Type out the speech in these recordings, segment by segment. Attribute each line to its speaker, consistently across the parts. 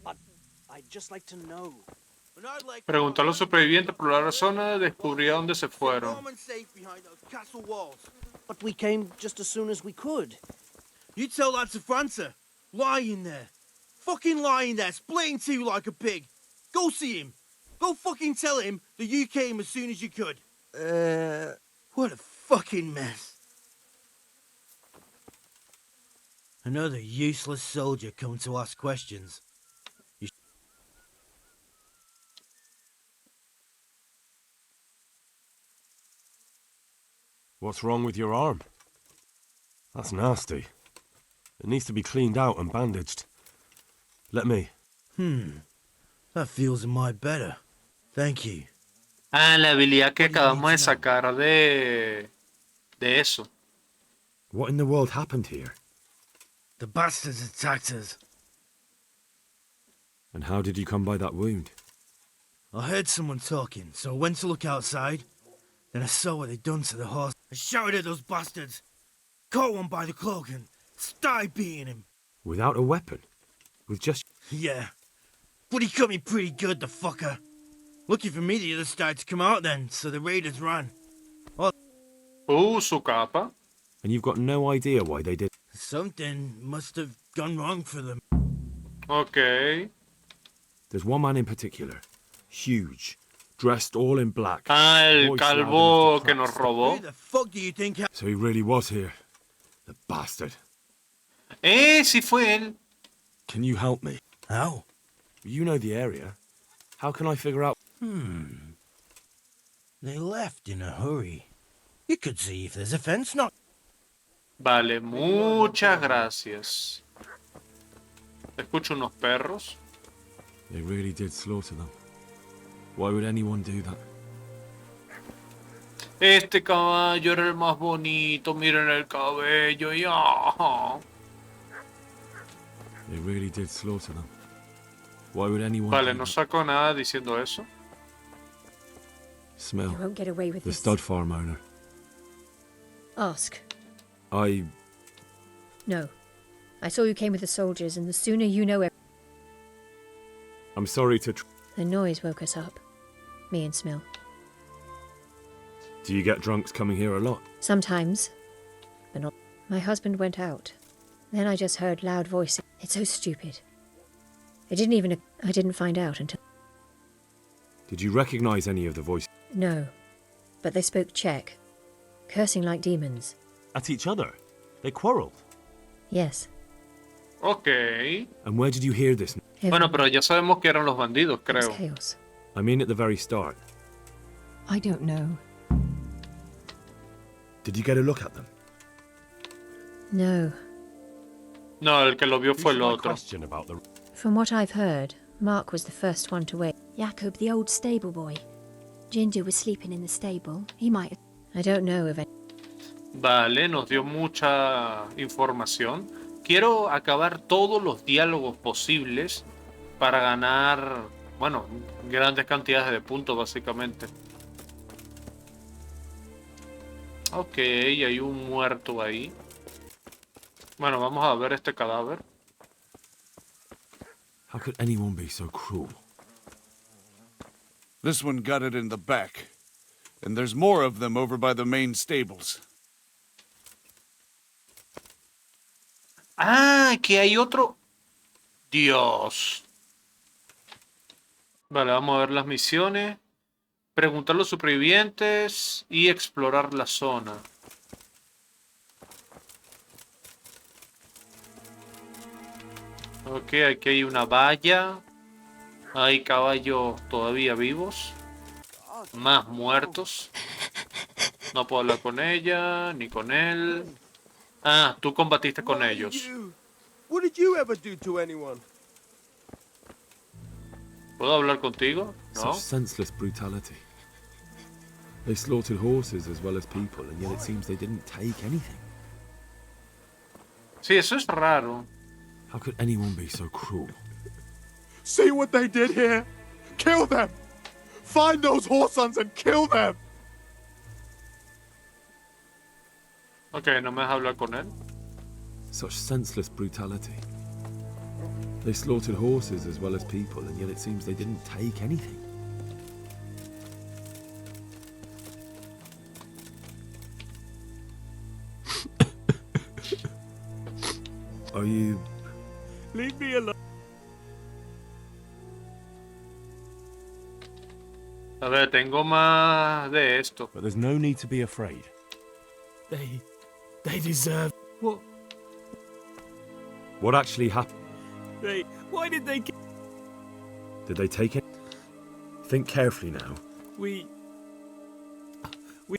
Speaker 1: I'd just like to know.
Speaker 2: Preguntó a los supervivientes por la zona, descubría dónde se fueron.
Speaker 1: But we came just as soon as we could.
Speaker 3: You tell that to França. Lying there. Fucking lying there, splitting two like a pig. Go see him. Go fucking tell him that you came as soon as you could. What a fucking mess. Another useless soldier come to ask questions.
Speaker 4: What's wrong with your arm? That's nasty. It needs to be cleaned out and bandaged. Let me.
Speaker 3: That feels a mite better. Thank you.
Speaker 2: Ah, la habilidad que acabamos de sacar de eso.
Speaker 4: What in the world happened here?
Speaker 3: The bastards attacked us.
Speaker 4: And how did you come by that wound?
Speaker 3: I heard someone talking, so I went to look outside. Then I saw what they'd done to the horse. I shouted at those bastards. Caught one by the cloak and started beating him.
Speaker 4: Without a weapon? With just...
Speaker 3: Yeah. But he cut me pretty good, the fucker. Lucky for me, the others started to come out then, so the raiders ran.
Speaker 2: Su capa.
Speaker 4: And you've got no idea why they did...
Speaker 3: Something must have gone wrong for them.
Speaker 2: Okay.
Speaker 4: There's one man in particular. Huge. Dressed all in black.
Speaker 2: Ah, el calvo que nos robó.
Speaker 3: Who the fuck do you think...
Speaker 4: So he really was here. The bastard.
Speaker 2: Sí fue él.
Speaker 4: Can you help me?
Speaker 3: How?
Speaker 4: You know the area. How can I figure out...
Speaker 3: They left in a hurry. You could see if there's a fence not...
Speaker 2: Vale, muchas gracias. Escucho unos perros.
Speaker 4: They really did slaughter them. Why would anyone do that?
Speaker 2: Este caballo era el más bonito, miren el cabello y
Speaker 4: They really did slaughter them. Why would anyone
Speaker 2: Vale,
Speaker 4: do
Speaker 2: no
Speaker 4: that?
Speaker 2: saco nada diciendo eso.
Speaker 4: Smell.
Speaker 5: You won't get away with
Speaker 4: The
Speaker 5: this.
Speaker 4: stud farm owner.
Speaker 5: Ask.
Speaker 4: No.
Speaker 5: I saw you came with the soldiers, and the sooner you know
Speaker 4: I'm sorry to...
Speaker 5: The noise woke us up. Me and Smil.
Speaker 4: Do you get drunks coming here a lot?
Speaker 5: Sometimes. But not... My husband went out. Then I just heard loud voices. It's so stupid. I didn't find out until...
Speaker 4: Did you recognize any of the voices?
Speaker 5: No. But they spoke Czech. Cursing like demons.
Speaker 4: At each other? They quarreled?
Speaker 5: Yes.
Speaker 2: Ok.
Speaker 4: And where did you hear this?
Speaker 2: Bueno, pero ya sabemos que eran los bandidos,
Speaker 5: It was
Speaker 2: creo.
Speaker 5: chaos.
Speaker 4: I mean at the very start.
Speaker 6: I don't know.
Speaker 4: Did you get a look at them?
Speaker 5: No.
Speaker 2: No, el que lo vio fue el
Speaker 4: My
Speaker 2: otro.
Speaker 4: question about the...
Speaker 5: From what I've heard, Mark was the first one to wake.
Speaker 7: Jacob, the old stable boy. Ginger was sleeping in the stable. He might have...
Speaker 5: I don't know of any.
Speaker 2: Vale, nos dio mucha información. Quiero acabar todos los diálogos posibles para ganar, bueno, grandes cantidades de puntos básicamente. Ok, hay un muerto ahí. Bueno, vamos a ver este cadáver.
Speaker 4: How could anyone be so cruel?
Speaker 8: This one got it in the back. And there's more of them over by the main stables.
Speaker 2: Ah, que hay otro. Dios. Vale, vamos a ver las misiones. Preguntar a los supervivientes y explorar la zona. Ok, aquí hay una valla. Hay caballos todavía vivos. Más muertos. No puedo hablar con ella, ni con él. Ah, tú combatiste con ellos.
Speaker 9: What did you ever do to anyone?
Speaker 2: ¿Puedo hablar contigo? No.
Speaker 4: Such senseless brutality. They slaughtered horses as well as people, and yet it seems they didn't take anything.
Speaker 2: Sí, eso es raro.
Speaker 4: How could anyone be so cruel?
Speaker 9: See what they did here? Kill them! Find those whoresons and kill them!
Speaker 2: Ok, no me dejas hablar con él.
Speaker 4: Such senseless brutality. They slaughtered horses as well as people, and yet it seems they didn't take anything. Are you...
Speaker 3: Leave me alone.
Speaker 2: A ver, tengo más de esto.
Speaker 4: But there's no need to be afraid.
Speaker 3: They deserve. What?
Speaker 4: What actually happened?
Speaker 3: Why did they?
Speaker 4: Did they take it? Think carefully now.
Speaker 3: We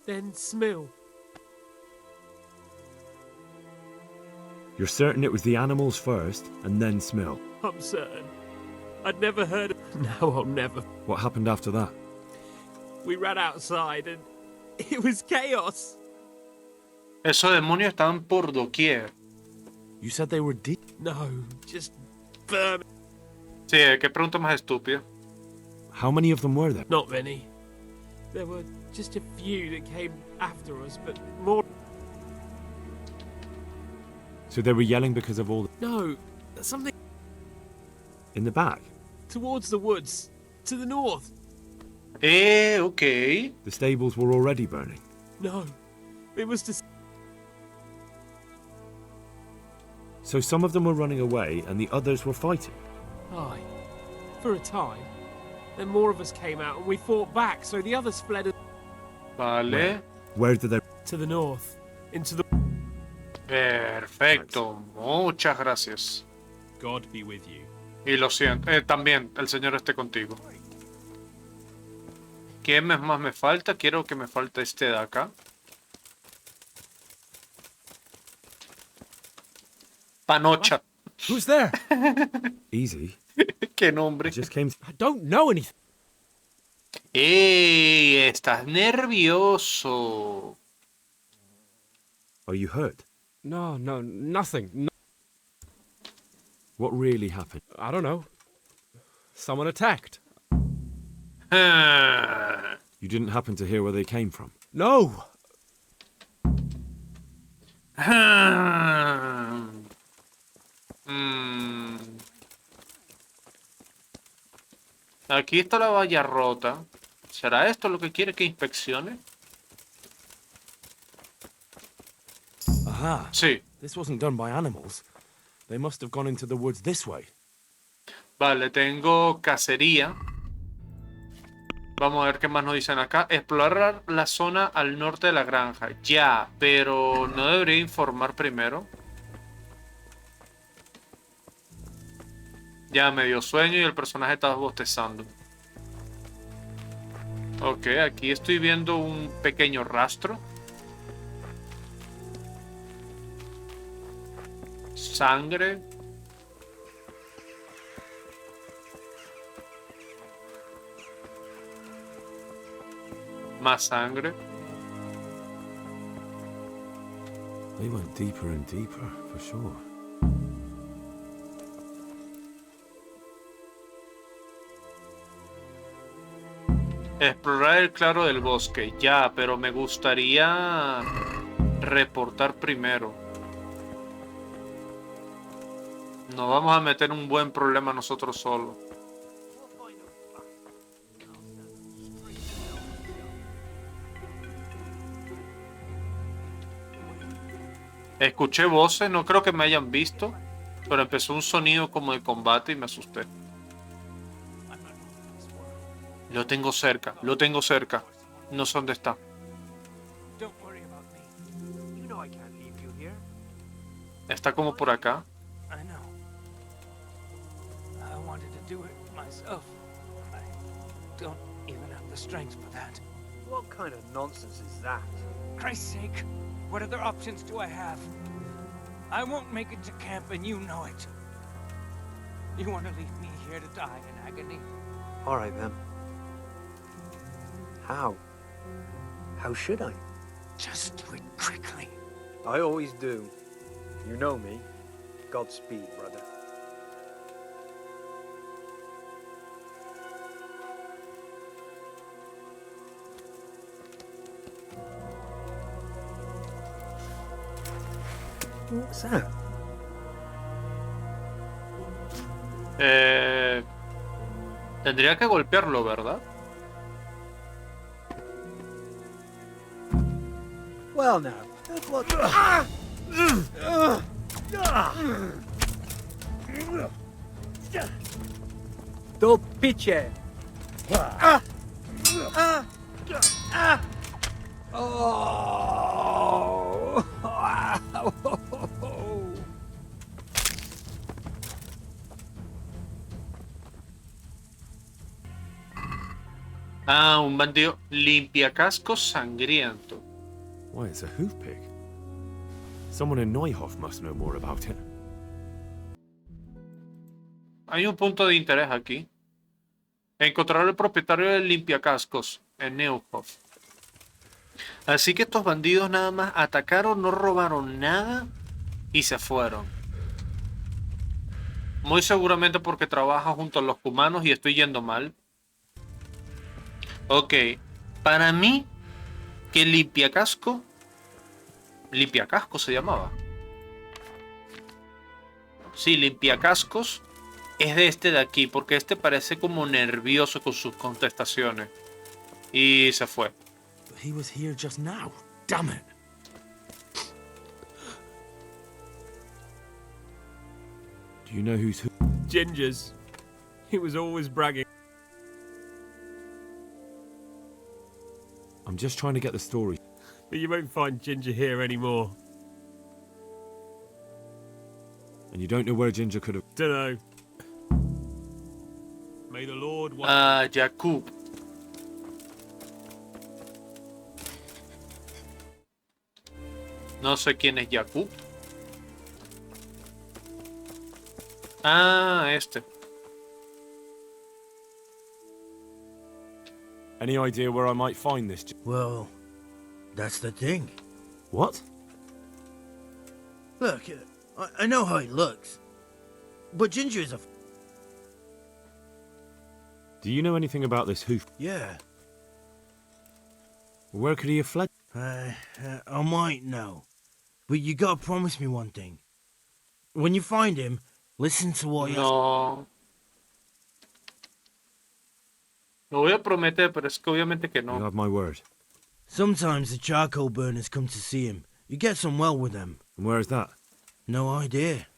Speaker 3: then smell.
Speaker 4: You're certain it was the animals first, and then smell?
Speaker 3: I'm certain. I'd never heard of. Now I'll never.
Speaker 4: What happened after that?
Speaker 3: We ran outside and it was chaos.
Speaker 2: Esos demonios estaban por doquier.
Speaker 4: You said they were deep.
Speaker 3: No, just burn.
Speaker 2: Sí, qué pregunta más estúpida.
Speaker 4: How many of them were there?
Speaker 3: Not many. There were just a few that came after us, but more.
Speaker 4: So they were yelling because of all the...
Speaker 3: No, something
Speaker 4: In the back?
Speaker 3: towards the woods, to the north.
Speaker 2: Okay.
Speaker 4: The stables were already burning.
Speaker 3: No, it was just.
Speaker 4: So some of them were running away and the others were fighting.
Speaker 3: Aye, for a time. Then more of us came out and we fought back, so the others fled
Speaker 2: Vale.
Speaker 4: Where did they...
Speaker 3: to the north, into the.
Speaker 2: Perfecto. Muchas gracias.
Speaker 3: God be with you.
Speaker 2: Y lo siento. También, el Señor esté contigo. ¿Qué más me falta? Quiero que me falte este de acá. Panocha.
Speaker 3: Who's there?
Speaker 4: Easy.
Speaker 2: ¿Qué nombre?
Speaker 4: I just came...
Speaker 3: I don't know anything.
Speaker 2: ¡Ey! Estás nervioso.
Speaker 4: Are you hurt?
Speaker 3: No, nothing. No,
Speaker 4: What really happened?
Speaker 3: I don't know. Someone attacked.
Speaker 2: Ah.
Speaker 4: You didn't happen to hear where they came from?
Speaker 3: No.
Speaker 2: Ah. Mm. Aquí está la valla rota. ¿Será esto lo que quiere que inspeccione?
Speaker 4: Aha.
Speaker 2: Sí.
Speaker 4: This wasn't done by animals. They must have gone into the woods this way.
Speaker 2: Vale, tengo cacería. Vamos a ver qué más nos dicen acá. Explorar la zona al norte de la granja. Ya, pero ¿no debería informar primero? Ya me dio sueño y el personaje estaba bostezando. Ok, aquí estoy viendo un pequeño rastro. Sangre. Más sangre.
Speaker 4: They went deeper and deeper, for sure.
Speaker 2: Explorar el claro del bosque. Ya, pero me gustaría reportar primero. Nos vamos a meter en un buen problema nosotros solos. Escuché voces, no creo que me hayan visto, pero empezó un sonido como de combate y me asusté. Lo tengo cerca, lo tengo cerca. No sé dónde está. Está como por acá.
Speaker 10: I know. I wanted to do it myself. I don't even have the strength for that.
Speaker 1: What kind of nonsense is that?
Speaker 10: Christ's sake, what other options do I have? I won't make it to camp and you know it. You want to leave me here to die in agony?
Speaker 1: All right, then. How? How should I?
Speaker 10: Just do it quickly.
Speaker 1: I always do. You know me. Godspeed, brother. What's that?
Speaker 2: Tendría que golpearlo, ¿verdad?
Speaker 1: Well, now, that's what. Do piche. Oh.
Speaker 2: Ah, un bandido limpiacascos sangriento.
Speaker 4: Why, it's a hoof pig. Someone in Neuhof must know more about it.
Speaker 2: Hay un punto de interés aquí. Encontrar al propietario del limpiacascos en Neuhof. Así que estos bandidos nada más atacaron, no robaron nada y se fueron. Muy seguramente porque trabaja junto a los humanos y estoy yendo mal. Ok, para mí que el limpiacasco se llamaba. Sí, limpiacascos es de este de aquí, porque este parece como nervioso con sus contestaciones. Y se fue.
Speaker 9: He was here just now. Damn it.
Speaker 4: Do you know who's who?
Speaker 11: Ginger's. He was always bragging.
Speaker 4: I'm just trying to get the story.
Speaker 11: But you won't find Ginger here anymore.
Speaker 4: And you don't know where Ginger could have...
Speaker 11: Dunno. May the Lord...
Speaker 2: Jakub. No sé quién es Jakub. Ah, este.
Speaker 4: Any idea where I might find this?
Speaker 3: Well, that's the thing.
Speaker 4: What?
Speaker 3: Look, I know how he looks. But Ginger is a...
Speaker 4: Do you know anything about this hoof?
Speaker 3: Yeah.
Speaker 4: Where could he have fled?
Speaker 3: I might know. But you gotta promise me one thing. When you find him, listen to what he has...
Speaker 2: No. Lo voy a prometer, pero es que obviamente que
Speaker 4: You
Speaker 2: no.
Speaker 4: have my word.
Speaker 3: Sometimes the charcoal burners come to see him. You get on well with them.
Speaker 4: And where is that?
Speaker 3: No idea.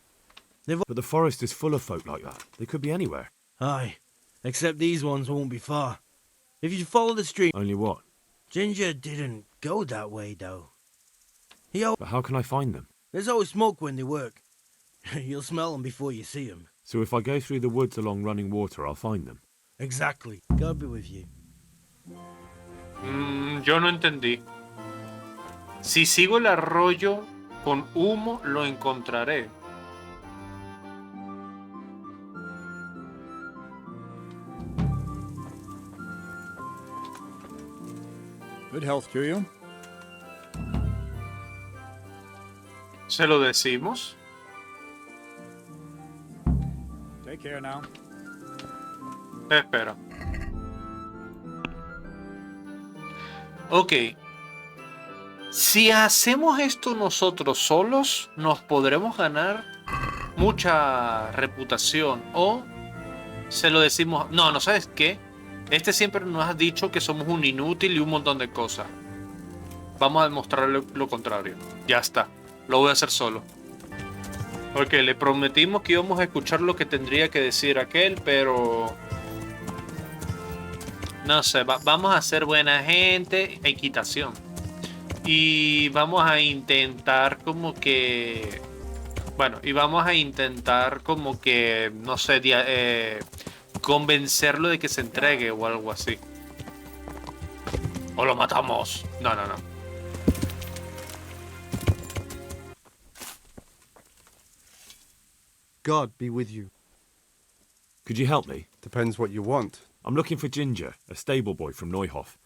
Speaker 4: But the forest is full of folk like that. They could be anywhere.
Speaker 3: Aye. Except these ones won't be far. If you follow the stream...
Speaker 4: Only what?
Speaker 3: Ginger didn't go that way, though.
Speaker 4: But how can I find them?
Speaker 3: There's always smoke when they work. You'll smell them before you see them.
Speaker 4: So if I go through the woods along running water, I'll find them.
Speaker 3: Exactly. God be with you.
Speaker 2: Yo no entendí. Si sigo el arroyo con humo, lo encontraré.
Speaker 8: Good health to you.
Speaker 2: ¿Se lo decimos?
Speaker 8: Take care now.
Speaker 2: Espera. Ok. Si hacemos esto nosotros solos, nos podremos ganar mucha reputación. O se lo decimos... No, ¿no sabes qué? Este siempre nos ha dicho que somos un inútil y un montón de cosas. Vamos a demostrarle lo contrario. Ya está. Lo voy a hacer solo. Ok, le prometimos que íbamos a escuchar lo que tendría que decir aquel, pero... No sé, vamos a ser buena gente, equitación. Y vamos a intentar como que... Bueno, y vamos a intentar como que, no sé, convencerlo de que se entregue o algo así. O lo matamos. No, no, no.
Speaker 12: God be with you.
Speaker 4: Could you help me?
Speaker 12: Depends what you want.
Speaker 4: I'm looking for Ginger, a stable boy from Neuhof.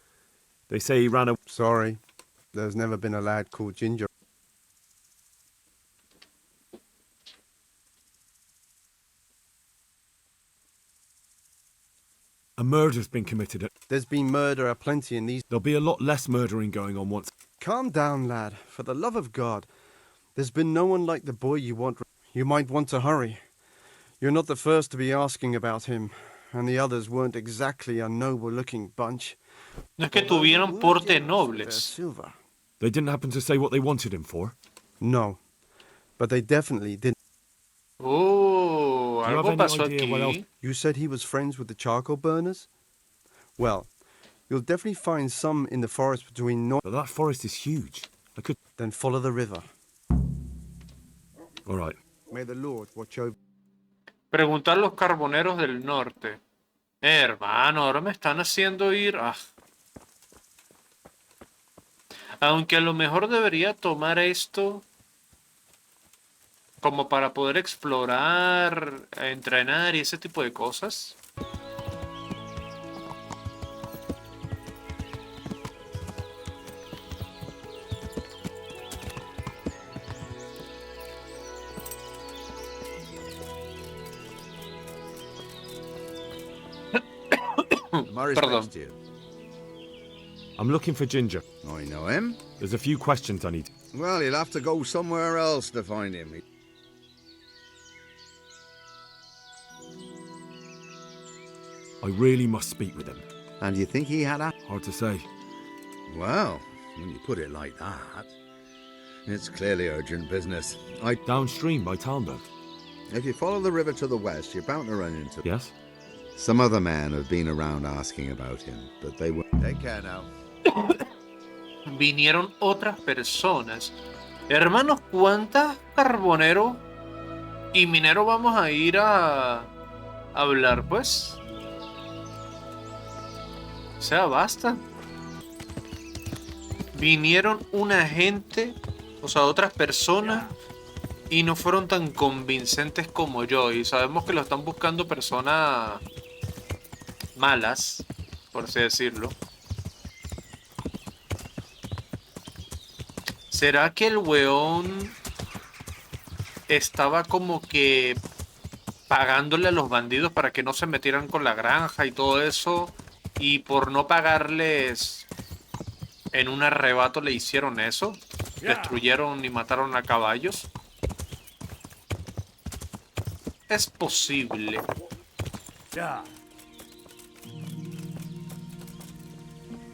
Speaker 4: They say he ran a...
Speaker 12: Sorry, there's never been a lad called Ginger.
Speaker 4: A murder's been committed.
Speaker 12: There's been murder aplenty in these...
Speaker 4: There'll be a lot less murdering going on once...
Speaker 12: Calm down, lad. For the love of God. There's been no one like the boy you want... You might want to hurry. You're not the first to be asking about him, and the others weren't exactly a noble-looking bunch.
Speaker 2: No es que tuvieran porte nobles.
Speaker 12: Silver.
Speaker 4: They didn't happen to say what they wanted him for?
Speaker 12: No, but they definitely didn't.
Speaker 2: Oh,
Speaker 4: Do you have
Speaker 2: algo
Speaker 4: any
Speaker 2: pasó
Speaker 4: idea what else?
Speaker 2: aquí.
Speaker 12: You said he was friends with the charcoal burners? Well, you'll definitely find some in the forest between
Speaker 4: But that forest is huge. I could...
Speaker 12: Then follow the river.
Speaker 4: All right.
Speaker 12: May the Lord watch over.
Speaker 2: Preguntar a los carboneros del norte. Hermano, ahora me están haciendo ir... Ah. Aunque a lo mejor debería tomar esto como para poder explorar, entrenar y ese tipo de cosas. Perdón.
Speaker 4: I'm looking for Ginger.
Speaker 13: I know him.
Speaker 4: There's a few questions I need.
Speaker 13: Well, you'll have to go somewhere else to find him.
Speaker 4: I really must speak with him.
Speaker 13: And you think he had a...
Speaker 4: Hard to say.
Speaker 13: Well, when you put it like that, it's clearly urgent business.
Speaker 4: Downstream by Talbot.
Speaker 13: If you follow the river to the west, you're bound to run into...
Speaker 4: Yes?
Speaker 13: Some other men have been around asking about him, but they won't. Take care now.
Speaker 2: Vinieron otras personas. Hermanos, ¿cuántas carbonero y minero vamos a ir a hablar, pues? O sea, basta. Vinieron una gente, o sea, otras personas, y no fueron tan convincentes como yo. Y sabemos que lo están buscando personas malas, por así decirlo. ¿Será que el weón estaba como que pagándole a los bandidos para que no se metieran con la granja y todo eso? Y por no pagarles en un arrebato le hicieron eso. Destruyeron y mataron a caballos. Es posible.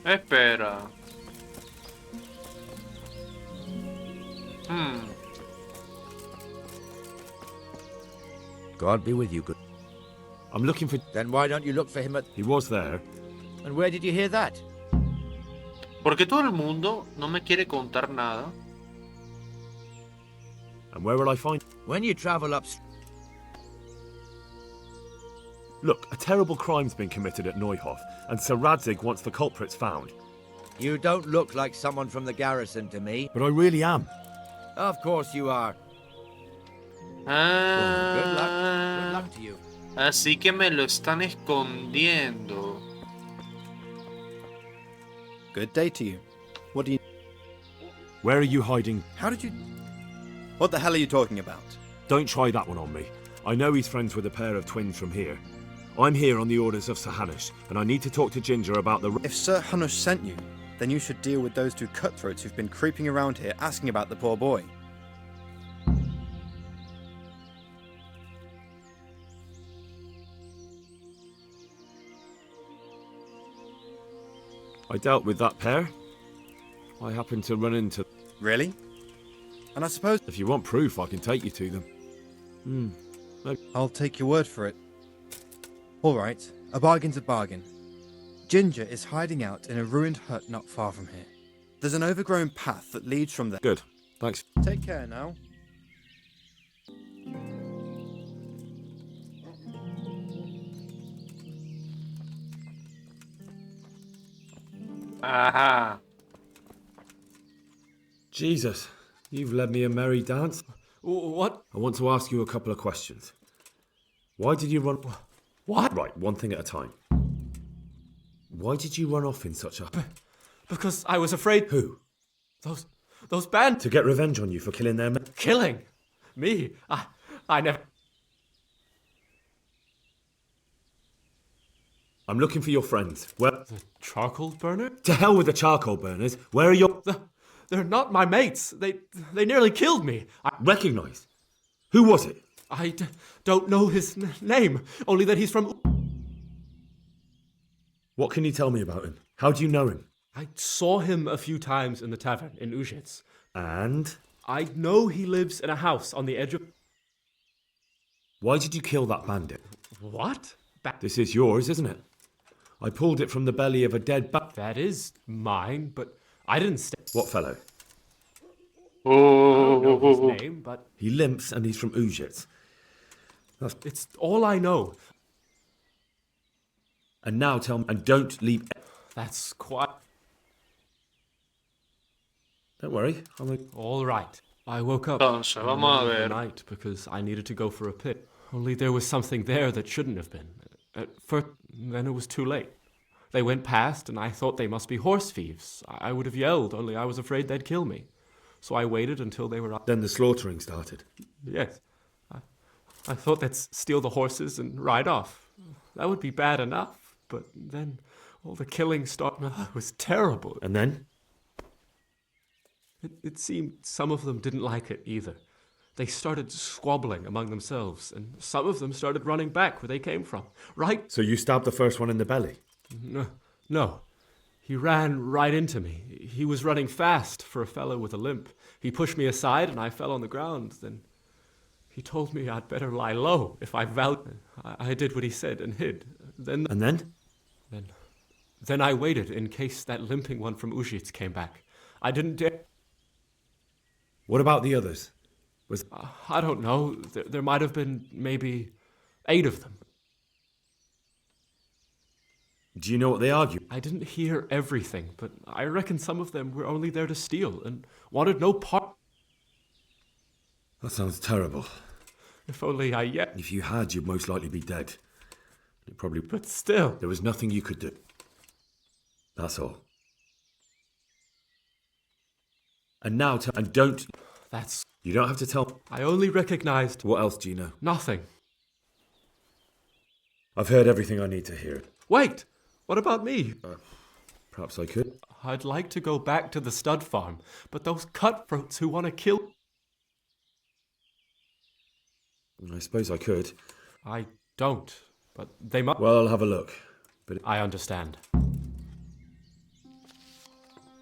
Speaker 2: Espera.
Speaker 14: God be with you, good.
Speaker 4: I'm looking for...
Speaker 14: Then why don't you look for him at...
Speaker 4: He was there.
Speaker 14: And where did you hear that?
Speaker 2: Porque todo el mundo no me quiere contar nada.
Speaker 4: And where will I find...
Speaker 14: When you travel up...
Speaker 4: Look, a terrible crime's been committed at Neuhof, and Sir Radzig wants the culprits found.
Speaker 14: You don't look like someone from the garrison to me.
Speaker 4: But I really am.
Speaker 14: Of course you are.
Speaker 2: Ah,
Speaker 14: Good luck. Good luck to you.
Speaker 2: Así que me lo están escondiendo.
Speaker 15: Good day to you. What do you...
Speaker 4: Where are you hiding?
Speaker 15: How did you... What the hell are you talking about?
Speaker 4: Don't try that one on me. I know he's friends with a pair of twins from here. I'm here on the orders of Sir Hanush, and I need to talk to Ginger about the...
Speaker 15: If Sir Hanush sent you, then you should deal with those two cutthroats who've been creeping around here asking about the poor boy.
Speaker 4: I dealt with that pair. I happened to run into...
Speaker 15: Really? And I suppose...
Speaker 4: If you want proof, I can take you to them.
Speaker 15: I'll take your word for it. All right, a bargain's a bargain. Ginger is hiding out in a ruined hut not far from here. There's an overgrown path that leads from there.
Speaker 4: Good, thanks.
Speaker 15: Take care now.
Speaker 2: Ajá.
Speaker 4: Jesus, you've led me a merry dance.
Speaker 11: What?
Speaker 4: I want to ask you a couple of questions. Why did you run...
Speaker 11: What?
Speaker 4: Right, one thing at a time. Why did you run off in such a...
Speaker 11: Because I was afraid...
Speaker 4: Who?
Speaker 11: Those band...
Speaker 4: To get revenge on you for killing their men?
Speaker 11: Killing? Me? I never...
Speaker 4: I'm looking for your friends. Where...
Speaker 11: The charcoal burner?
Speaker 4: To hell with the charcoal burners. Where are your...
Speaker 11: They're not my mates. They nearly killed me.
Speaker 4: Recognise. Who was it?
Speaker 11: I don't know his name, only that he's from...
Speaker 4: What can you tell me about him? How do you know him?
Speaker 11: I saw him a few times in the tavern in Uzhitz.
Speaker 4: And?
Speaker 11: I know he lives in a house on the edge of...
Speaker 4: Why did you kill that bandit?
Speaker 11: What?
Speaker 4: This is yours, isn't it? I pulled it from the belly of a dead
Speaker 11: That is mine, but I didn't
Speaker 4: What fellow?
Speaker 11: I don't know his name, but...
Speaker 4: He limps and he's from Uzhitz.
Speaker 11: It's all I know.
Speaker 4: And now tell me, and don't leave...
Speaker 11: That's quite...
Speaker 4: Don't worry,
Speaker 11: All right. I woke up
Speaker 2: Entonces,
Speaker 11: in the
Speaker 2: vamos a
Speaker 11: middle of
Speaker 2: ver.
Speaker 11: the night because I needed to go for a pit. Only there was something there that shouldn't have been. At first, then it was too late. They went past, and I thought they must be horse thieves. I would have yelled, only I was afraid they'd kill me. So I waited until they were up.
Speaker 4: Then the slaughtering started.
Speaker 11: Yes. I thought they'd steal the horses and ride off. That would be bad enough, but then all the killing started. It was terrible.
Speaker 4: And then?
Speaker 11: It seemed some of them didn't like it either. They started squabbling among themselves, and some of them started running back where they came from. Right?
Speaker 4: So you stabbed the first one in the belly?
Speaker 11: No. He ran right into me. He was running fast for a fellow with a limp. He pushed me aside and I fell on the ground. Then he told me I'd better lie low if I vowed. I did what he said and hid. Then I waited in case that limping one from Uzhitz came back. I didn't dare.
Speaker 4: What about the others?
Speaker 11: I don't know. There might have been maybe 8 of them.
Speaker 4: Do you know what they argued?
Speaker 11: I didn't hear everything, but I reckon some of them were only there to steal and wanted no part.
Speaker 4: That sounds terrible.
Speaker 11: If only I yet.
Speaker 4: If you had, you'd most likely be dead. It probably.
Speaker 11: But still.
Speaker 4: There was nothing you could do. That's all. And now and don't.
Speaker 11: That's.
Speaker 4: You don't have to tell.
Speaker 11: I only recognized.
Speaker 4: What else do you know?
Speaker 11: Nothing.
Speaker 4: I've heard everything I need to hear.
Speaker 11: Wait! What about me?
Speaker 4: Perhaps I could.
Speaker 11: I'd like to go back to the stud farm, but those cutthroats who want to kill...
Speaker 4: I suppose I could.
Speaker 11: I don't, but they must...
Speaker 4: Well, I'll have a look. But
Speaker 11: I understand.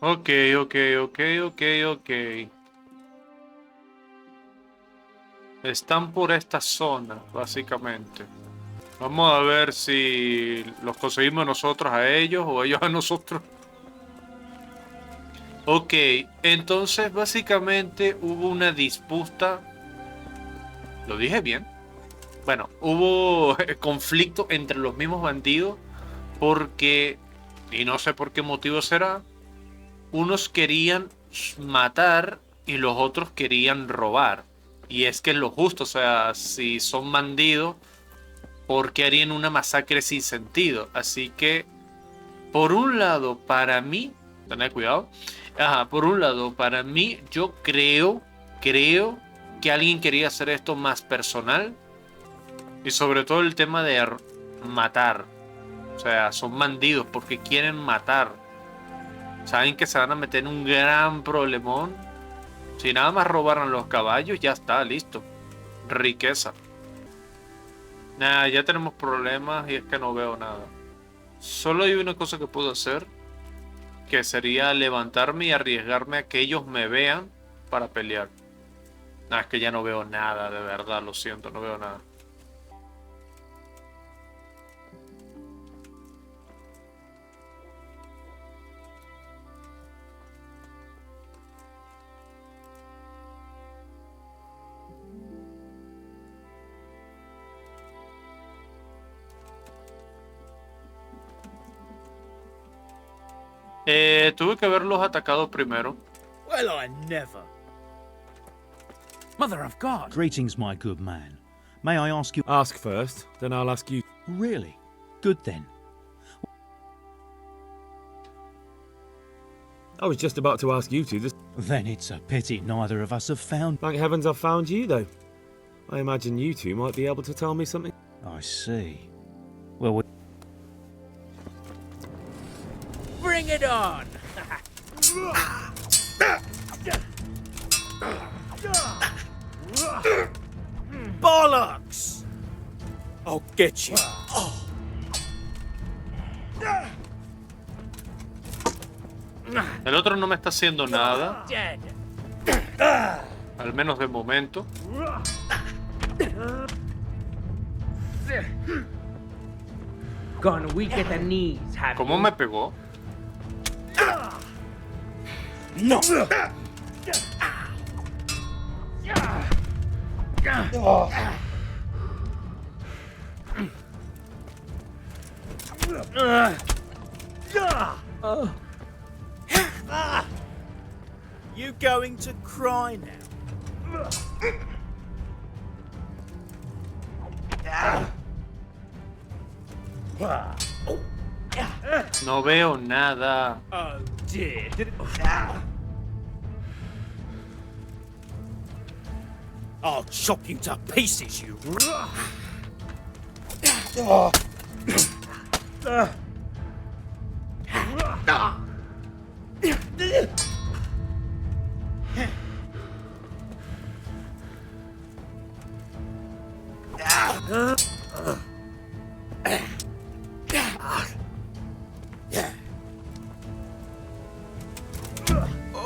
Speaker 2: Ok. Están por esta zona, básicamente. Vamos a ver si los conseguimos nosotros a ellos o ellos a nosotros. Ok, entonces básicamente hubo una disputa. ¿Lo dije bien? Bueno, hubo conflicto entre los mismos bandidos porque, y no sé por qué motivo será, unos querían matar y los otros querían robar. Y es que es lo justo, o sea, si son bandidos, ¿por qué harían una masacre sin sentido? Así que, por un lado, para mí, tened cuidado, por un lado, para mí, yo creo que alguien quería hacer esto más personal y sobre todo el tema de matar. O sea, son bandidos porque quieren matar. Saben que se van a meter en un gran problemón. Si nada más robaran los caballos, ya está, listo. Riqueza. Nada, ya tenemos problemas y es que no veo nada. Solo hay una cosa que puedo hacer, que sería levantarme y arriesgarme a que ellos me vean para pelear. Nada, es que ya no veo nada, de verdad, lo siento, no veo nada. Tuve que haberlos atacado primero.
Speaker 16: Well, I never. Mother of God.
Speaker 17: Greetings, my good man. May I ask you...
Speaker 4: Ask first, then I'll ask you.
Speaker 17: Really? Good then.
Speaker 4: I was just about to ask you two.
Speaker 17: Then it's a pity neither of us have found...
Speaker 4: Thank heavens I've found you, though. I imagine you two might be able to tell me something.
Speaker 17: I see. Well,
Speaker 16: Bring it on! Bollocks! I'll get you.
Speaker 2: El otro no me está haciendo nada. Al menos de momento.
Speaker 18: Gonna weak at the knees, have
Speaker 2: ¿Cómo me pegó?
Speaker 16: No. You going to cry now?
Speaker 2: No veo nada.
Speaker 16: Oh dear. I'll chop you to pieces, you.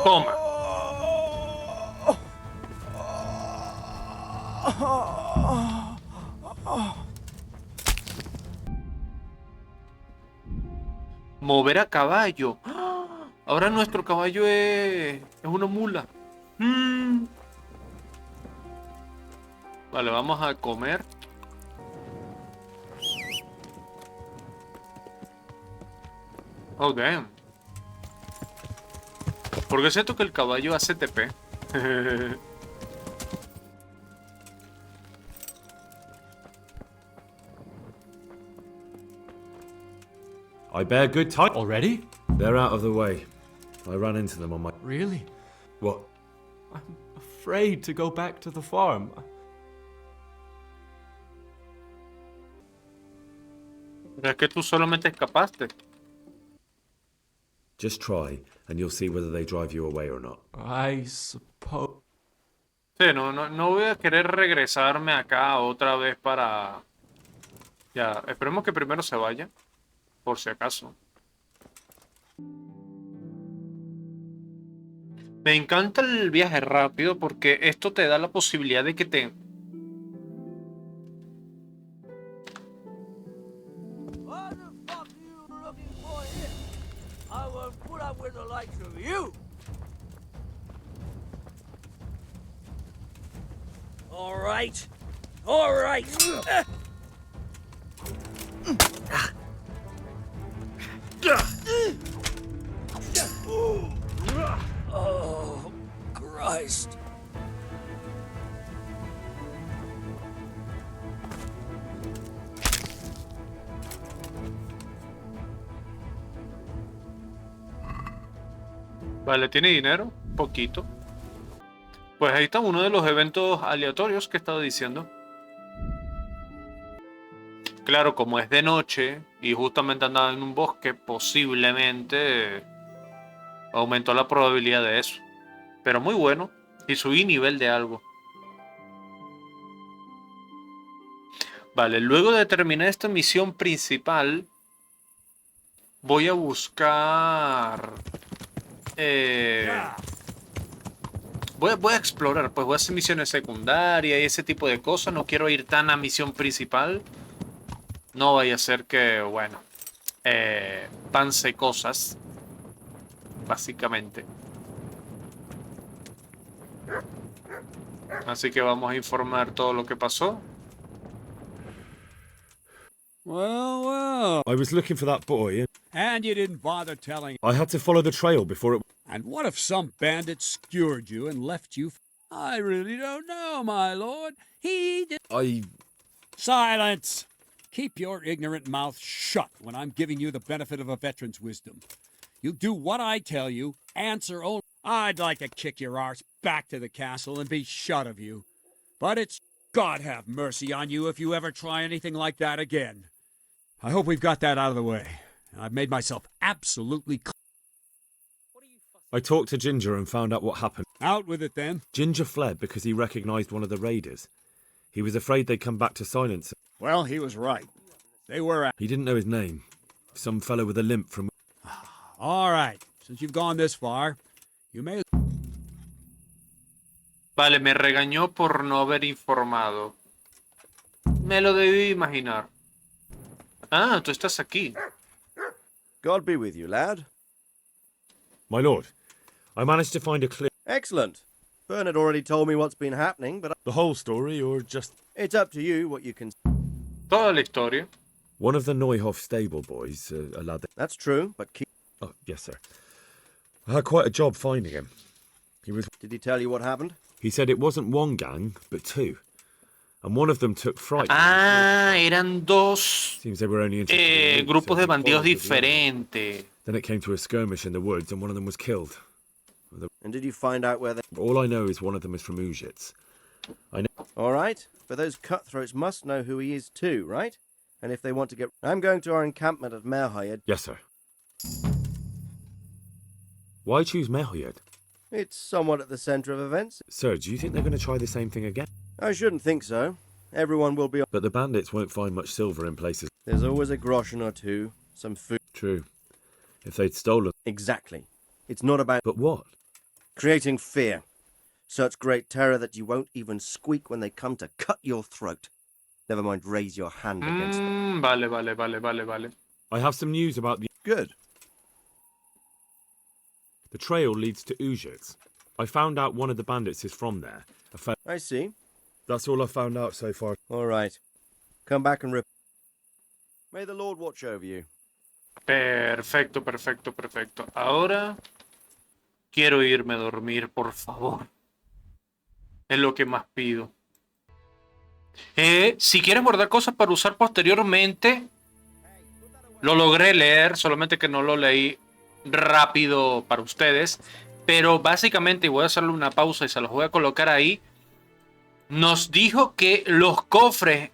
Speaker 2: Toma. Mover a caballo. Ahora nuestro caballo es una mula. Vale, vamos a comer. Oh, damn. ¿Por qué siento que el caballo hace TP?
Speaker 4: I bear good time.
Speaker 11: Already?
Speaker 4: They're out of the way. I ran into them on my...
Speaker 11: Really?
Speaker 4: What?
Speaker 11: I'm afraid to go back to the farm.
Speaker 2: Es que tú solamente escapaste.
Speaker 4: Just try, and you'll see whether they drive you away or not.
Speaker 11: I suppose...
Speaker 2: Sí, no voy a querer regresarme acá otra vez para... Ya, esperemos que primero se vaya. Por si acaso. Me encanta el viaje rápido porque esto te da la posibilidad de que te...
Speaker 16: What the fuck are you looking for here? I won't put up with the likes of you. All right. All right. Oh, Christ.
Speaker 2: Vale, ¿tiene dinero? Poquito. Pues ahí está uno de los eventos aleatorios que estaba diciendo. Claro, como es de noche y justamente andaba en un bosque, posiblemente aumentó la probabilidad de eso. Pero muy bueno. Y subí nivel de algo. Vale, luego de terminar esta misión principal, voy a buscar... Voy a explorar, pues voy a hacer misiones secundarias y ese tipo de cosas. No quiero ir tan a misión principal. No vaya a ser que, bueno, pase cosas, básicamente. Así que vamos a informar todo lo que pasó.
Speaker 19: Well, well.
Speaker 4: I was looking for that boy.
Speaker 19: And you didn't bother telling.
Speaker 4: I had to follow the trail before it...
Speaker 19: And what if some bandit skewered you and left you? I really don't know, my lord. He did... Silence! Keep your ignorant mouth shut when I'm giving you the benefit of a veteran's wisdom. You do what I tell you, answer only... I'd like to kick your arse back to the castle and be shut of you. But it's... God have mercy on you if you ever try anything like that again. I hope we've got that out of the way. I've made myself absolutely clear.
Speaker 4: I talked to Ginger and found out what happened.
Speaker 19: Out with it then.
Speaker 4: Ginger fled because he recognized one of the raiders. He was afraid they'd come back to silence.
Speaker 19: Well, he was right. They were...
Speaker 4: He didn't know his name. Some fellow with a limp from...
Speaker 19: All right. Since you've gone this far, you may...
Speaker 2: Vale, me regañó por no haber informado. Me lo debí imaginar. Ah, tú estás aquí.
Speaker 20: God be with you, lad.
Speaker 4: My lord, I managed to find a clue.
Speaker 20: Excellent. Bernard already told me what's been happening, but...
Speaker 4: The whole story, or just...
Speaker 20: It's up to you what you can...
Speaker 2: Toda la historia.
Speaker 4: One of the Neuhoff stable boys, a lad...
Speaker 20: That's true, but keep...
Speaker 4: Oh, yes, sir. I had quite a job finding him. He was...
Speaker 20: Did he tell you what happened?
Speaker 4: He said it wasn't one gang, but two. And one of them took fright.
Speaker 2: Ah, eran dos
Speaker 4: Seems they were only interested in loot,
Speaker 2: grupos
Speaker 4: so
Speaker 2: de
Speaker 4: they
Speaker 2: bandidos
Speaker 4: followed with the other.
Speaker 2: diferentes.
Speaker 4: Then it came to a skirmish in the woods, and one of them was killed.
Speaker 20: And did you find out where they...
Speaker 4: All I know is one of them is from Uzhitz. I know...
Speaker 20: All right, but those cutthroats must know who he is too, right? And if they want to get... I'm going to our encampment at Merhayed.
Speaker 4: Yes, sir. Why choose Merhayed?
Speaker 20: It's somewhat at the centre of events.
Speaker 4: Sir, do you think they're going to try the same thing again?
Speaker 20: I shouldn't think so. Everyone will be...
Speaker 4: But the bandits won't find much silver in places...
Speaker 20: There's always a groschen or two, some food...
Speaker 4: True. If they'd stolen...
Speaker 20: Exactly. It's not about...
Speaker 4: But what?
Speaker 20: Creating fear. Such great terror that you won't even squeak when they come to cut your throat. Never mind raise your hand against them.
Speaker 2: Vale.
Speaker 4: I have some news about the...
Speaker 20: Good.
Speaker 4: The trail leads to Uzhitz. I found out one of the bandits is from there.
Speaker 20: I see.
Speaker 4: That's all I've found out so far.
Speaker 20: All right. Come back and rip... May the Lord watch over you.
Speaker 2: Perfecto. Ahora quiero irme a dormir, por favor. Es lo que más pido. Si quieres guardar cosas para usar posteriormente, lo logré leer, solamente que no lo leí rápido para ustedes. Pero básicamente, y voy a hacerle una pausa y se los voy a colocar ahí, nos dijo que los cofres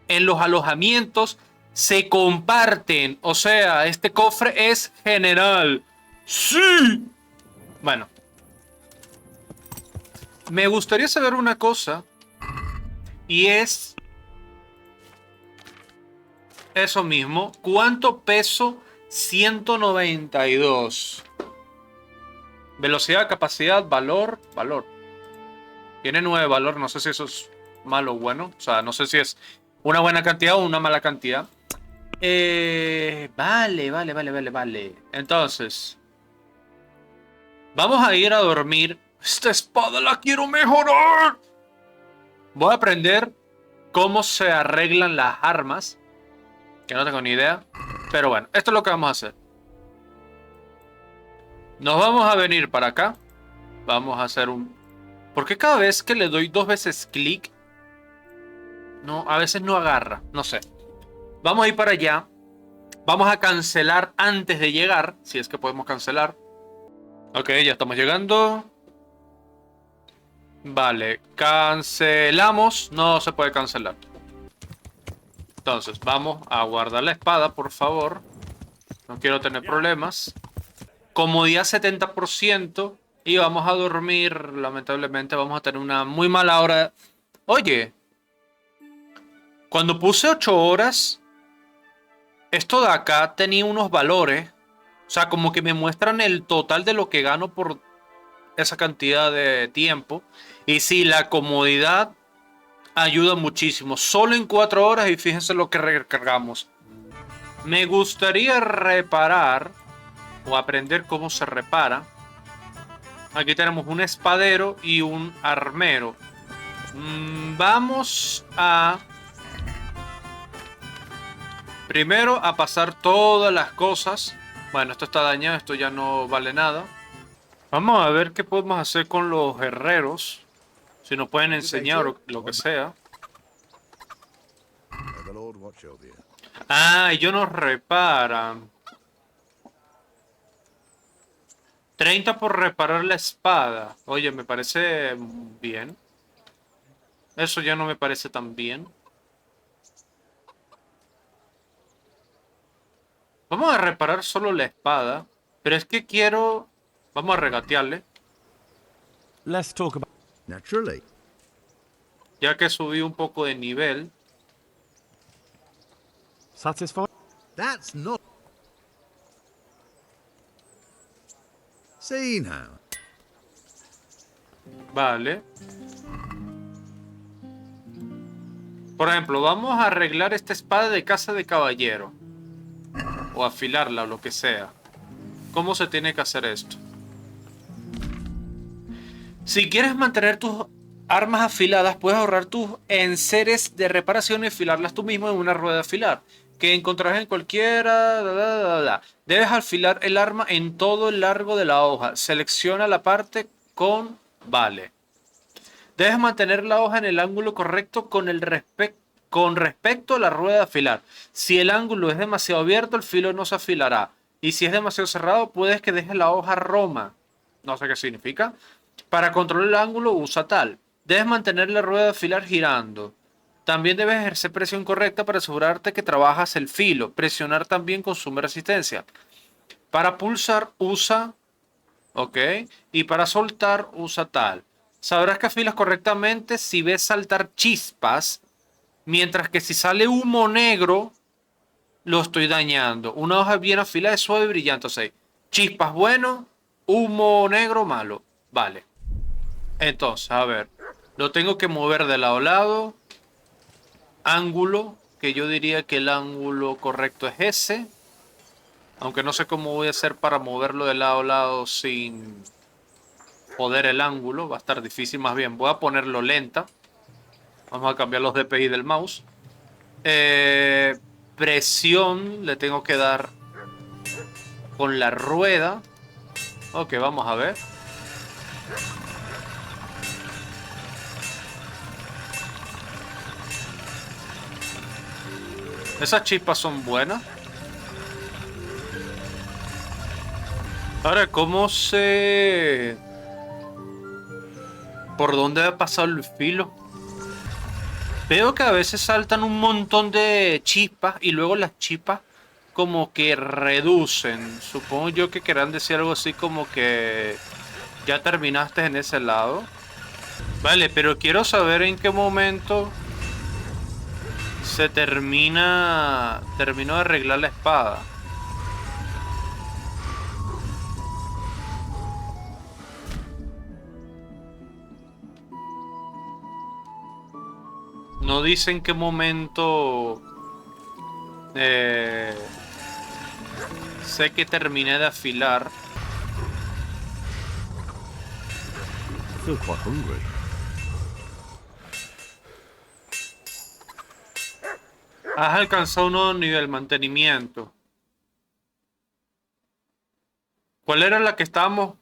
Speaker 2: en los alojamientos se comparten. O sea, este cofre es general. ¡Sí! Bueno. Me gustaría saber una cosa. Y es... eso mismo. ¿Cuánto peso? 192. Velocidad, capacidad, valor. Tiene 9 valor. No sé si eso es malo o bueno. O sea, no sé si es una buena cantidad o una mala cantidad. Vale. Entonces, vamos a ir a dormir. Esta espada la quiero mejorar. Voy a aprender cómo se arreglan las armas. Que no tengo ni idea. Pero bueno, esto es lo que vamos a hacer. Nos vamos a venir para acá. Vamos a hacer un... ¿Por qué cada vez que le doy 2 veces clic? No, a veces no agarra. No sé. Vamos a ir para allá. Vamos a cancelar antes de llegar. Si es que podemos cancelar. Ok, ya estamos llegando. Vale, cancelamos. No se puede cancelar. Entonces, vamos a guardar la espada, por favor. No quiero tener problemas. Comodidad 70%. Y vamos a dormir. Lamentablemente vamos a tener una muy mala hora. Oye. Cuando puse 8 horas. Esto de acá tenía unos valores. O sea, como que me muestran el total de lo que gano por esa cantidad de tiempo. Y sí, la comodidad ayuda muchísimo. Solo en 4 horas y fíjense lo que recargamos. Me gustaría reparar o aprender cómo se repara. Aquí tenemos un espadero y un armero. Vamos a... primero a pasar todas las cosas. Bueno, esto está dañado, esto ya no vale nada. Vamos a ver qué podemos hacer con los herreros. Si nos pueden enseñar o lo que sea. Ah, ellos nos reparan. 30 por reparar la espada. Oye, me parece bien. Eso ya no me parece tan bien. Vamos a reparar solo la espada. Pero es que quiero... Vamos a regatearle.
Speaker 17: Let's talk about...
Speaker 13: Naturally.
Speaker 2: Ya que subí un poco de nivel.
Speaker 4: Satisfied?
Speaker 13: That's not... See now.
Speaker 2: Vale. Por ejemplo, vamos a arreglar esta espada de casa de caballero. O afilarla o lo que sea. ¿Cómo se tiene que hacer esto? Si quieres mantener tus armas afiladas, puedes ahorrar tus enseres de reparación y afilarlas tú mismo en una rueda de afilar, que encontrarás en cualquiera. Debes afilar el arma en todo el largo de la hoja. Selecciona la parte con vale. Debes mantener la hoja en el ángulo correcto con respecto a la rueda de afilar. Si el ángulo es demasiado abierto, el filo no se afilará. Y si es demasiado cerrado, puedes que dejes la hoja roma. No sé qué significa. Para controlar el ángulo, usa tal. Debes mantener la rueda de afilar girando. También debes ejercer presión correcta para asegurarte que trabajas el filo. Presionar también consume resistencia. Para pulsar, usa... Ok. Y para soltar, usa tal. Sabrás que afilas correctamente si ves saltar chispas. Mientras que si sale humo negro, lo estoy dañando. Una hoja bien afilada es suave y brillante. O sea, chispas bueno, humo negro malo. Vale. Entonces, a ver. Lo tengo que mover de lado a lado. Ángulo, que yo diría que el ángulo correcto es ese. Aunque no sé cómo voy a hacer para moverlo de lado a lado sin joder el ángulo. Va a estar difícil más bien. Voy a ponerlo lenta. Vamos a cambiar los DPI del mouse. Presión le tengo que dar con la rueda. Ok, vamos a ver. Esas chispas son buenas. Ahora, ¿cómo sé por dónde ha pasado el filo? Veo que a veces saltan un montón de chispas y luego las chispas como que reducen. Supongo yo que querrán decir algo así como que ya terminaste en ese lado. Vale, pero quiero saber en qué momento se terminó de arreglar la espada. No dice en qué momento sé que terminé de afilar.
Speaker 4: I feel quite hungry.
Speaker 2: Has alcanzado un nuevo nivel, mantenimiento. ¿Cuál era la que estábamos?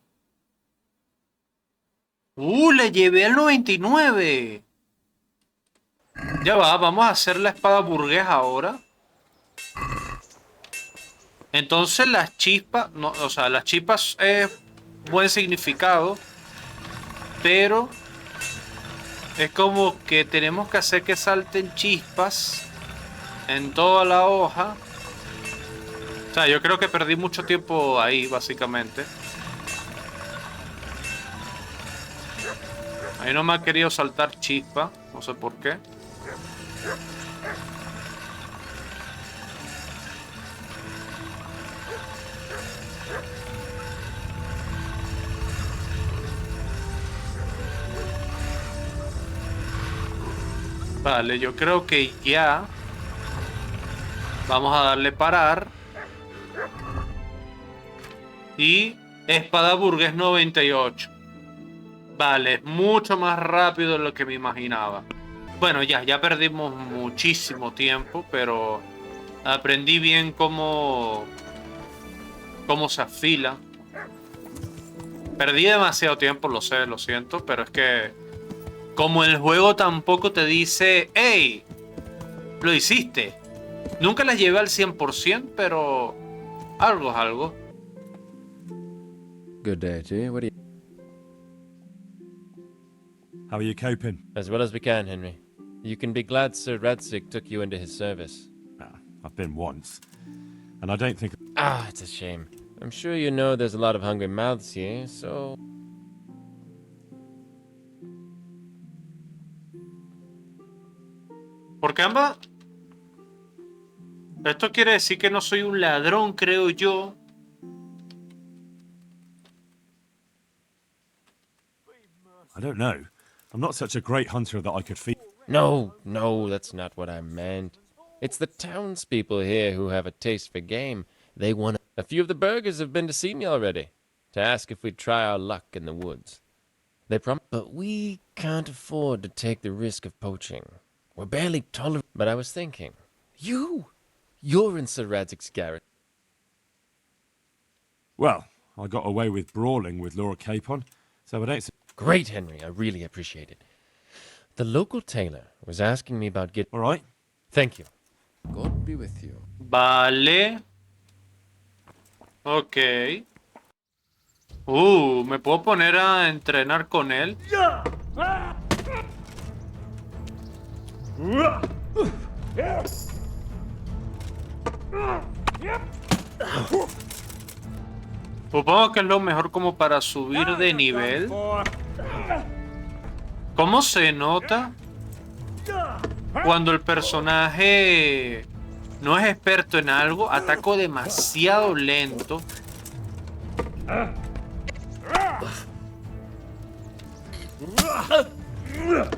Speaker 2: Le llevé al 99. Ya va, vamos a hacer la espada burgués ahora. Entonces las chispas, no, o sea, las chispas es buen significado, pero es como que tenemos que hacer que salten chispas en toda la hoja. O sea, yo creo que perdí mucho tiempo ahí, básicamente. Ahí no me ha querido saltar chispa, no sé por qué. Vale, yo creo que ya vamos a darle parar. Y espada burgués 98. Vale, es mucho más rápido de lo que me imaginaba. Bueno, ya perdimos muchísimo tiempo, pero aprendí bien cómo se afila. Perdí demasiado tiempo, lo sé, lo siento, pero es que como el juego tampoco te dice, hey, lo hiciste. Nunca las llevé al 100%, pero algo es algo.
Speaker 21: Good day to you. What do you...
Speaker 4: How are you coping?
Speaker 21: As well as we can, Henry. You can be glad Sir Radzig took you into his service.
Speaker 4: I've been once, and I don't think...
Speaker 21: It's a shame. I'm sure you know there's a lot of hungry mouths here, so...
Speaker 2: Caramba. Esto quiere decir que no soy un ladrón, creo yo.
Speaker 4: I don't know. I'm not such a great hunter that I could feed.
Speaker 21: No, that's not what I meant. It's the townspeople here who have a taste for game. They want a few of the burghers have been to see me already, to ask if we'd try our luck in the woods. But we can't afford to take the risk of poaching. We're barely tolerant. But I was thinking, you're in Sir Radzig's garret.
Speaker 4: Well, I got away with brawling with Laura Capon, so I don't...
Speaker 21: Great, Henry. I really appreciate it. The local tailor was asking me about getting...
Speaker 4: All right.
Speaker 21: Thank you.
Speaker 15: God be with you.
Speaker 2: Vale. Ok. ¿Me puedo poner a entrenar con él? Supongo que es lo mejor como para subir de nivel. ¿Cómo se nota cuando el personaje no es experto en algo? Ataco demasiado lento.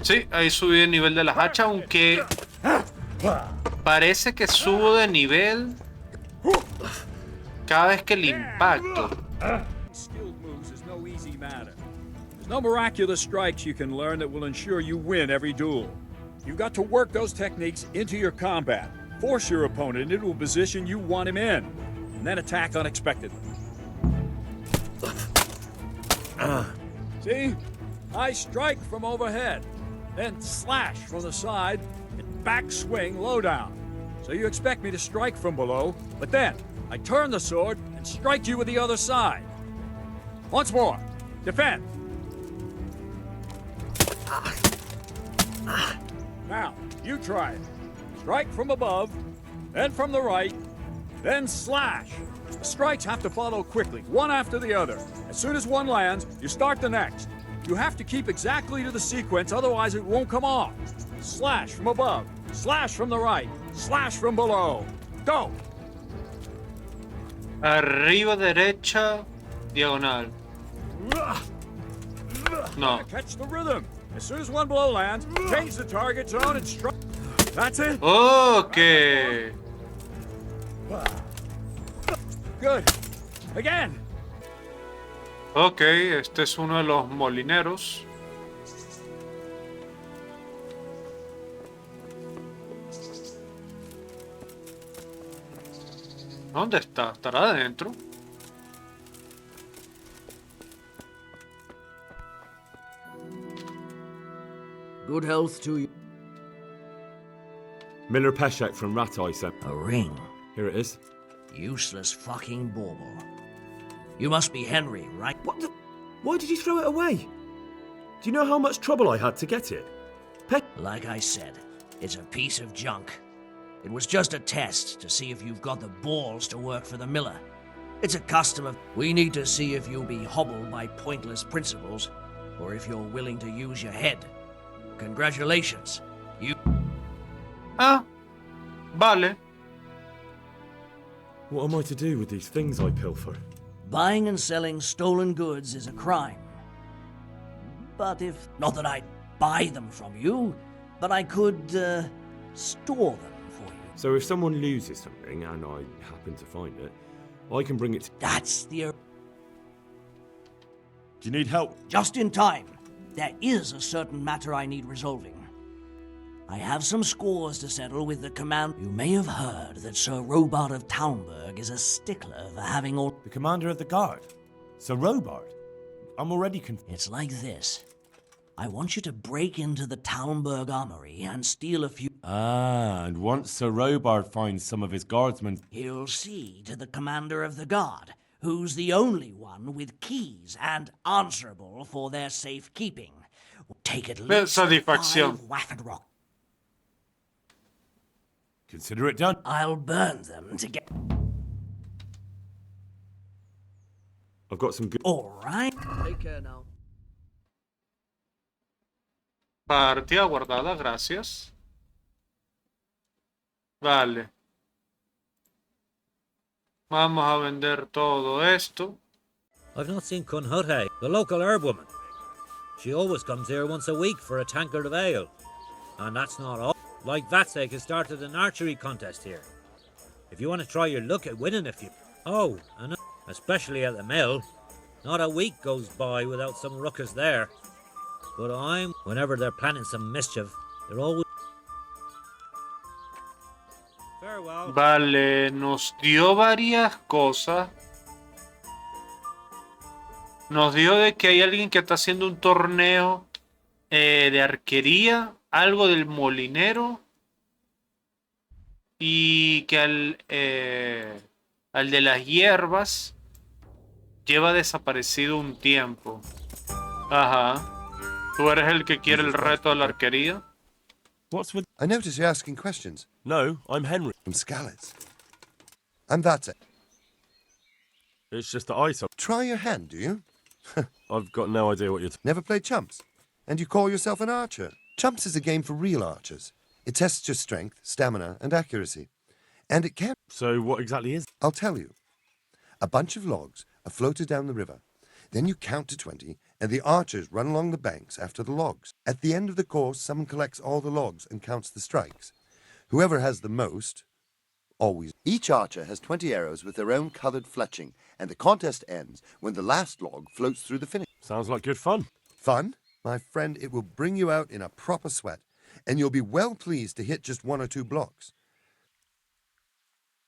Speaker 2: Sí, ahí subí de nivel de las hachas, aunque parece que subo de nivel cada vez que le impacto.
Speaker 19: There's no miraculous strikes you can learn that will ensure you win every duel. You've got to work those techniques into your combat, force your opponent into a position you want him in, and then attack unexpectedly. See? I strike from overhead, then slash from the side, and back swing low down. So you expect me to strike from below, but then I turn the sword and strike you with the other side. Once more. Defend. Now, you try it. Strike from above, then from the right, then slash. The strikes have to follow quickly, one after the other. As soon as one lands, you start the next. You have to keep exactly to the sequence, otherwise it won't come off. Slash from above, slash from the right, slash from below. Go!
Speaker 2: Arriba, derecha, diagonal. No.
Speaker 19: Catch the rhythm. As soon as one blow lands, change the target zone and strike. That's it.
Speaker 2: Okay.
Speaker 19: Good. Again.
Speaker 2: Ok, este es uno de los molineros. ¿Dónde está? ¿Estará adentro?
Speaker 6: Good health to you.
Speaker 4: Miller Peshek from Rat Eye sent.
Speaker 6: A ring.
Speaker 4: Here it is.
Speaker 6: Useless fucking bauble. You must be Henry, right?
Speaker 4: What the... Why did you throw it away? Do you know how much trouble I had to get it?
Speaker 6: Like I said, it's a piece of junk. It was just a test to see if you've got the balls to work for the miller. It's a custom of... We need to see if you'll be hobbled by pointless principles, or if you're willing to use your head. Congratulations. You...
Speaker 2: Ah, vale.
Speaker 4: What am I to do with these things I pilfer?
Speaker 6: Buying and selling stolen goods is a crime. But if... Not that I'd buy them from you, but I could, store them for you.
Speaker 4: So if someone loses something, and I happen to find it, I can bring it to...
Speaker 6: That's the...
Speaker 4: Do you need help?
Speaker 6: Just in time. There is a certain matter I need resolving. I have some scores to settle with the command... You may have heard that Sir Robard of Talmberg is a stickler for having all...
Speaker 4: The commander of the guard? Sir Robard? I'm already
Speaker 6: It's like this. I want you to break into the Talmberg armory and steal a few...
Speaker 4: Ah, and once Sir Robard finds some of his guardsmen...
Speaker 6: He'll see to the commander of the guard, who's the only one with keys and answerable for their safekeeping. Take at least 5 Waffen rock.
Speaker 4: Consider it done.
Speaker 6: I'll burn them to get...
Speaker 4: I've got some good...
Speaker 6: All right. Take care now.
Speaker 2: Partida guardada, gracias. Vale. Vamos a vender todo esto.
Speaker 7: I've not seen Cunhute, the local herb woman. She always comes here once a week for a tankard of ale. And that's not all. Like Vatsek has started an archery contest here. If you want to try your luck at winning a few. Oh, and especially at the mill. Not a week goes by without some ruckus there. But whenever they're planning some mischief, they're always... Farewell.
Speaker 2: Vale, nos dio varias cosas. Nos dio de que hay alguien que está haciendo un torneo de arquería, algo del molinero y que al de las hierbas lleva desaparecido un tiempo. Ajá. ¿Tú eres el que quiere el reto de la arquería?
Speaker 4: What's with...
Speaker 22: I notice you're asking questions.
Speaker 4: No, I'm Henry.
Speaker 22: From Scalets. And that's it.
Speaker 4: It's just that I...
Speaker 22: Try your hand, do you?
Speaker 4: I've got no idea what you're...
Speaker 22: Never played Chumps? And you call yourself an archer? Chumps is a game for real archers. It tests your strength, stamina, and accuracy. And it can...
Speaker 4: So what exactly is...
Speaker 22: I'll tell you. A bunch of logs are floated down the river. Then you count to 20, and the archers run along the banks after the logs. At the end of the course, someone collects all the logs and counts the strikes. Whoever has the most, always. Each archer has 20 arrows with their own coloured fletching, and the contest ends when the last log floats through the finish.
Speaker 4: Sounds like good fun.
Speaker 22: Fun? My friend, it will bring you out in a proper sweat, and you'll be well pleased to hit just 1 or 2 blocks.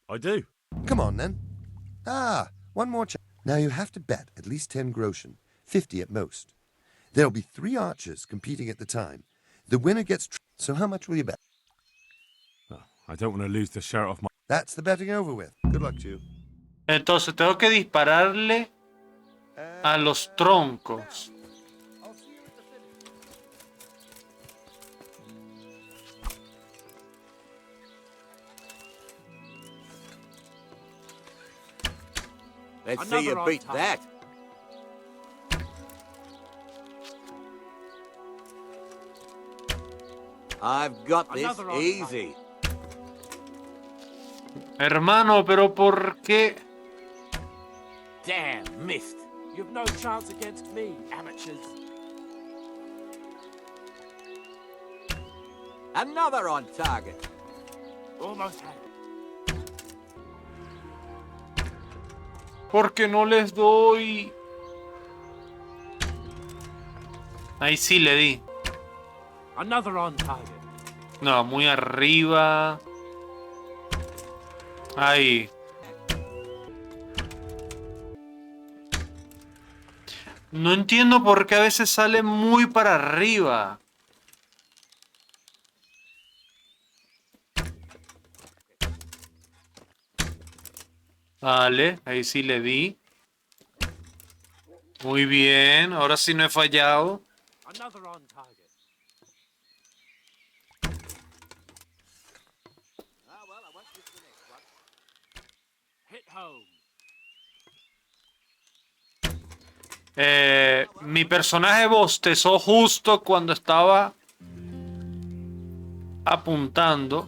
Speaker 4: I do.
Speaker 22: Come on, then. One more chance. Now you have to bet at least 10 groschen, 50 at most. There'll be 3 archers competing at the time. The winner gets... So how much will you bet?
Speaker 4: Oh, I don't want to lose the shirt off my...
Speaker 22: That's the betting over with. Good luck to you.
Speaker 2: Entonces tengo que dispararle a los troncos.
Speaker 14: Let's see you beat that. I've got this easy.
Speaker 2: Hermano, pero ¿por qué?
Speaker 16: Damn, missed. You've no chance against me, amateurs.
Speaker 14: Another on target.
Speaker 16: Almost had it.
Speaker 2: Porque no les doy. Ahí sí le di.
Speaker 16: Another on target.
Speaker 2: No, muy arriba. Ahí. No entiendo por qué a veces sale muy para arriba. Vale, ahí sí le di. Muy bien, ahora sí no he fallado.
Speaker 16: Another on target. Hit home.
Speaker 2: Mi personaje bostezó justo cuando estaba apuntando.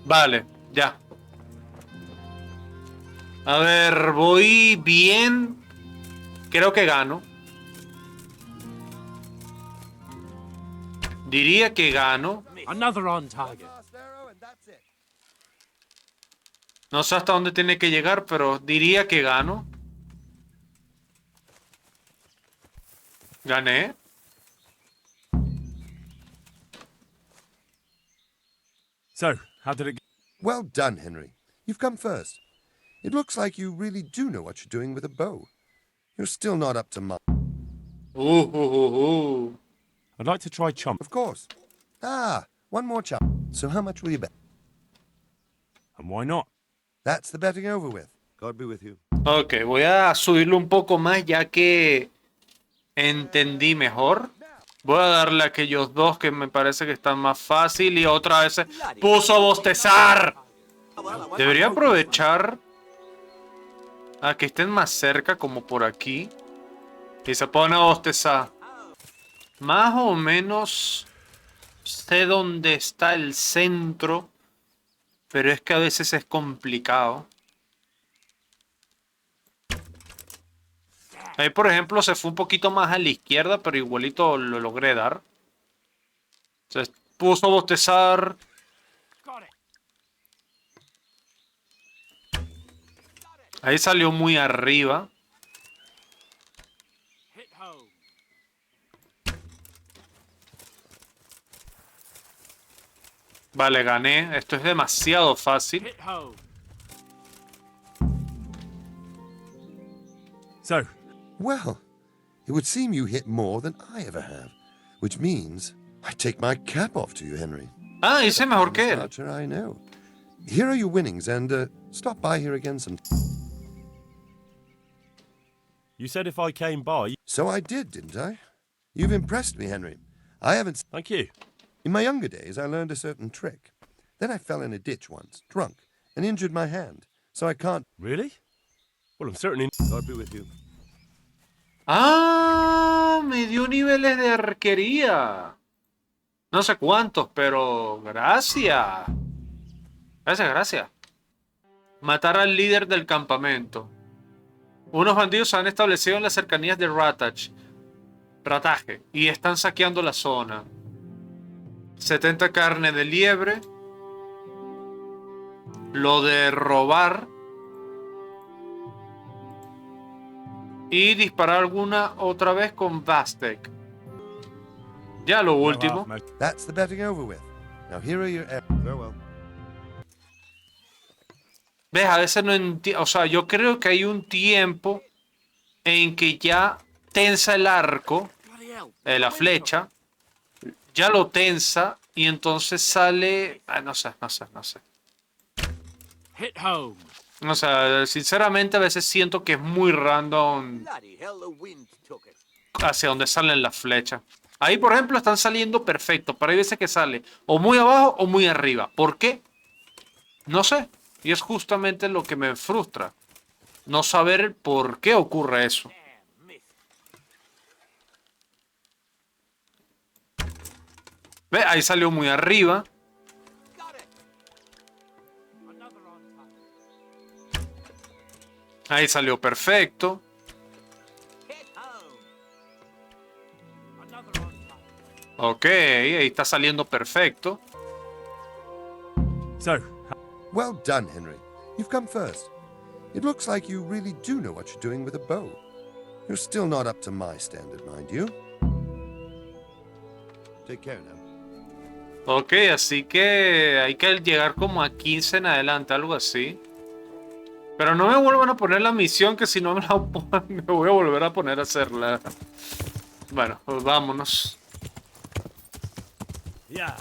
Speaker 2: Vale, ya. A ver, voy bien. Creo que gano. Diría que gano.
Speaker 16: Another on target.
Speaker 2: No sé hasta dónde tiene que llegar, pero diría que gano. Gané.
Speaker 22: So, how did it go? Well done, Henry. You've come first. It looks like you really do know what you're doing with a bow. You're still not up to much.
Speaker 4: I'd like to try chump.
Speaker 22: Of course. One more chump. So how much will you bet?
Speaker 4: And why not?
Speaker 22: That's the betting over with. God be with you.
Speaker 2: Ok, voy a subirlo un poco más ya que entendí mejor. Voy a darle a aquellos dos que me parece que están más fácil y otra vez se puso a bostezar. Debería aprovechar a que estén más cerca, como por aquí. Y se pone a bostezar. Más o menos sé dónde está el centro, pero es que a veces es complicado. Ahí, por ejemplo, se fue un poquito más a la izquierda, pero igualito lo logré dar. Se puso a bostezar. Ahí salió muy arriba. Vale, gané. Esto es demasiado fácil.
Speaker 22: So, well, it would seem you hit more than I ever have, which means I take my cap off to you, Henry.
Speaker 2: Ah, hice mejor que él.
Speaker 22: Archer I know. Here are your winnings, and stop by here again some.
Speaker 4: You said if I came by.
Speaker 22: So I did, didn't I? You've impressed me, Henry. I haven't.
Speaker 4: Thank you.
Speaker 22: In my younger days, I learned a certain trick. Then I fell in a ditch once, drunk, and injured my hand. So I can't.
Speaker 4: Really? Well, I'm certainly.
Speaker 22: God be with you.
Speaker 2: Ah, me dio niveles de arquería. No sé cuántos, pero gracias. Gracias. Matar al líder del campamento. Unos bandidos se han establecido en las cercanías de Rataje y están saqueando la zona. 70 carne de liebre. Lo de robar. Y disparar alguna otra vez con Bastek. Ya lo último.
Speaker 22: That's the betting over with. Now here are your farewell.
Speaker 2: ¿Ves? A veces no entiendo. O sea, yo creo que hay un tiempo en que ya tensa el arco, la flecha, ya lo tensa y entonces sale. No sé.
Speaker 19: Hit home.
Speaker 2: O sea, sinceramente a veces siento que es muy random hacia donde salen las flechas. Ahí, por ejemplo, están saliendo perfecto, pero hay veces que sale o muy abajo o muy arriba. ¿Por qué? No sé. Y es justamente lo que me frustra. No saber por qué ocurre eso. ¿Ve? Ahí salió muy arriba. Ahí salió perfecto. Ok, ahí está saliendo perfecto.
Speaker 22: So, well done, Henry. You've come first. It looks like you really do know what you're doing with a bow. You're still not up to my standard, mind you. Take care now.
Speaker 2: Ok, así que hay que llegar como a 15 en adelante, algo así. Pero no me vuelvan a poner la misión, que si no me voy a volver a poner a hacerla. Bueno, pues vámonos.
Speaker 3: Yeah.